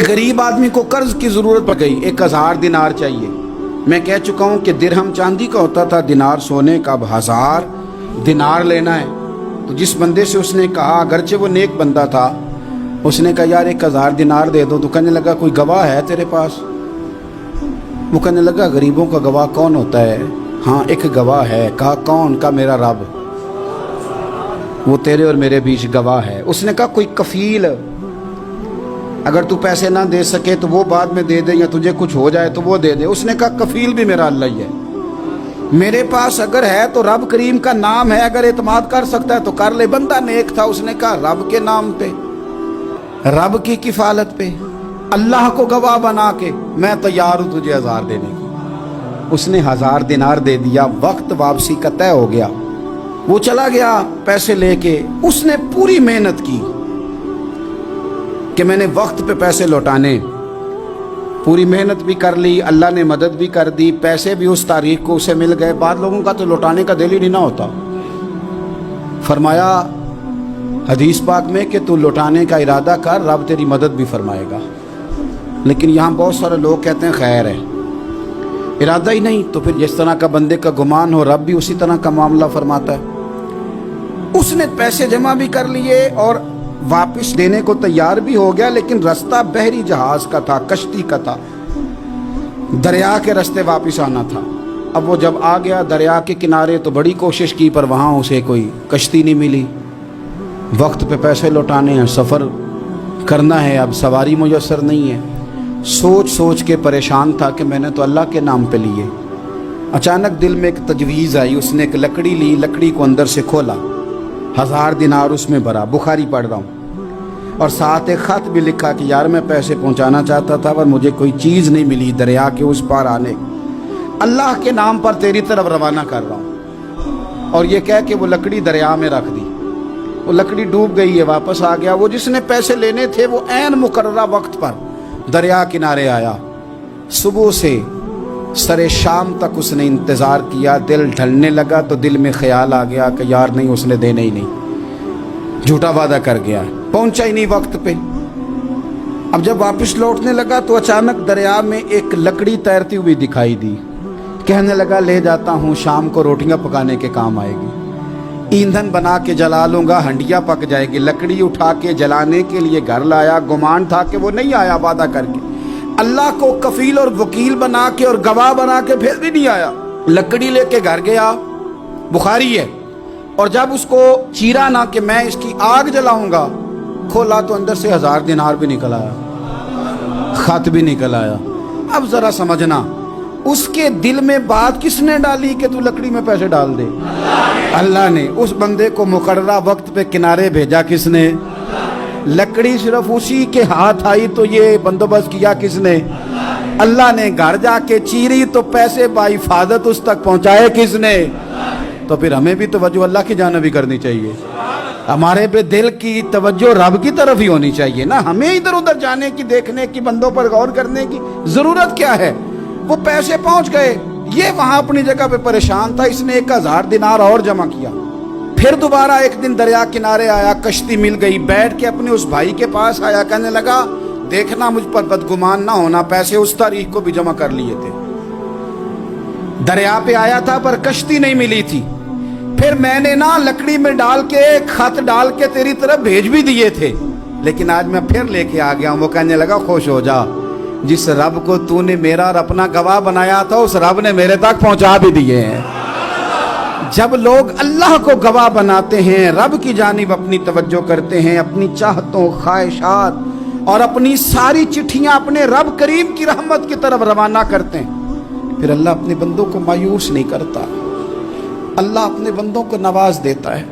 गरीब आदमी को कर्ज की जरूरत पड़ गई, 1000 दिनार चाहिए। मैं कह चुका हूं कि दिरहम चांदी का होता था, दिनार सोने का। अब 1000 दिनार लेना है। तो जिस बंदे से उसने कहा, अगरचे वो नेक बंदा था, उसने कहा यार 1000 दिनार दे दो। तो कहने लगा कोई गवाह है तेरे पास? वो कहने लगा गरीबों का गवाह कौन होता है? हाँ एक गवाह है। कहा कौन? का मेरा रब, वो तेरे और मेरे बीच गवाह है। उसने कहा कोई कफील, अगर तू पैसे ना दे सके तो वो बाद में दे दे, या तुझे कुछ हो जाए तो वो दे दे। उसने कहा कफील भी मेरा अल्लाह ही है। मेरे पास अगर है तो रब करीम का नाम है, अगर एतमाद कर सकता है तो कर ले। बंदा नेक था, उसने कहा रब के नाम पे, रब की किफालत पे, अल्लाह को गवाह बना के मैं तैयार हूं तुझे 1000 देने की। उसने 1000 दिनार दे दिया। वक्त वापसी का तय हो गया। वो चला गया पैसे लेके। उसने पूरी मेहनत की कि मैंने वक्त पे पैसे लौटाने, पूरी मेहनत भी कर ली, अल्लाह ने मदद भी कर दी, पैसे भी उस तारीख को उसे मिल गए। बाद लोगों का तो लौटाने का दिल ही नहीं ना होता। फरमाया हदीस पाक में कि तू लौटाने का इरादा कर, रब तेरी मदद भी फरमाएगा। लेकिन यहाँ बहुत सारे लोग कहते हैं खैर है, इरादा ही नहीं। तो फिर जिस तरह का बंदे का गुमान हो, रब भी उसी तरह का मामला फरमाता है। उसने पैसे जमा भी कर लिए और वापस देने को तैयार भी हो गया, लेकिन रास्ता बहरी जहाज का था, कश्ती का था, दरिया के रास्ते वापस आना था। अब वो जब आ गया दरिया के किनारे तो बड़ी कोशिश की, पर वहाँ उसे कोई कश्ती नहीं मिली। वक्त पे पैसे लौटाने हैं, सफ़र करना है, अब सवारी मुयस्सर नहीं है। सोच सोच के परेशान था कि मैंने तो अल्लाह के नाम पे लिए। अचानक दिल में एक तजवीज़ आई। उसने एक लकड़ी ली, लकड़ी को अंदर से खोला, 1000 दिनार उसमें भरा। बुखारी पढ़ रहा हूँ, और साथ एक ख़त भी लिखा कि यार मैं पैसे पहुँचाना चाहता था पर मुझे कोई चीज़ नहीं मिली दरिया के उस पार आने, अल्लाह के नाम पर तेरी तरफ रवाना कर रहा हूँ। और ये कह के वो लकड़ी दरिया में रख दी। वो लकड़ी डूब गई है, वापस आ गया। वो जिसने पैसे लेने थे वो ऐन मुकर्ररा वक्त पर दरिया किनारे आया। सुबह से सरे शाम तक उसने इंतज़ार किया। दिल ढलने लगा तो दिल में ख्याल आ गया कि यार नहीं, उसने देने ही नहीं, झूठा वादा कर गया, पहुंचा ही नहीं वक्त पे। अब जब वापस लौटने लगा तो अचानक दरिया में एक लकड़ी तैरती हुई दिखाई दी। कहने लगा ले जाता हूँ, शाम को रोटियां पकाने के काम आएगी, ईंधन बना के जला लूंगा, हंडिया पक जाएगी। लकड़ी उठा के जलाने के लिए घर लाया। गुमान था कि वो नहीं आया वादा करके, अल्लाह को कफील और वकील बना के और गवाह बना के फिर भी नहीं आया। लकड़ी लेके घर गया, बुखारी है, और जब उसको चीरा ना कि मैं इसकी आग जलाऊंगा, खोला तो अंदर से 1000 दिनार भी निकल आया, खत भी निकल आया। अब जरा समझना, उसके दिल में बात किसने डाली कि तू लकड़ी में पैसे डाल दे? अल्लाह ने। उस बंदे को मुकर्ररा वक्त पे किनारे भेजा किसने? लकड़ी सिर्फ उसी के हाथ आई तो ये बंदोबस्त किया किसने? अल्लाह ने। घर जाके चीरी तो पैसे बाहिफाजत उस तक पहुंचाए किसने? तो फिर हमें भी तवज्जो अल्लाह की जानिब भी करनी चाहिए। हमारे पे दिल की तवज्जो रब की तरफ ही होनी चाहिए ना। हमें इधर उधर जाने की, देखने की, बंदों पर गौर करने की जरूरत क्या है? वो पैसे पहुंच गए, ये वहां अपनी जगह पे परेशान था। इसने 1000 दिनार और जमा किया। फिर दोबारा एक दिन दरिया किनारे आया, कश्ती मिल गई, बैठ के अपने उस भाई के पास आया। कहने लगा देखना मुझ पर बदगुमान ना होना, पैसे उस तारीख को भी जमा कर लिए थे। दरिया पे आया था पर कश्ती नहीं मिली थी। फिर मैंने ना लकड़ी में डाल के, खत डाल के तेरी तरफ भेज भी दिए थे, लेकिन आज मैं फिर लेके आ गया हूं। वो कहने लगा खुश हो जा, जिस रब को तूने मेरा और अपना गवाह बनाया था उस रब ने मेरे तक पहुंचा भी दिए हैं। जब लोग अल्लाह को गवाह बनाते हैं, रब की जानिब अपनी तवज्जो करते हैं, अपनी चाहतों, ख्वाहिशात और अपनी सारी चिट्ठियां अपने रब करीम की रहमत की तरफ रवाना करते हैं, फिर अल्लाह अपने बंदों को मायूस नहीं करता। अल्लाह अपने बंदों को नवाज देता है।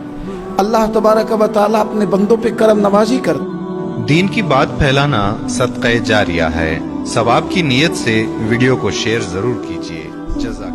अल्लाह तबारक व तआला अपने बंदों पे करम नवाजी करता है। दीन की बात फैलाना सदक़े जारिया है। सवाब की नीयत से वीडियो को शेयर जरूर कीजिए। जज़ाक।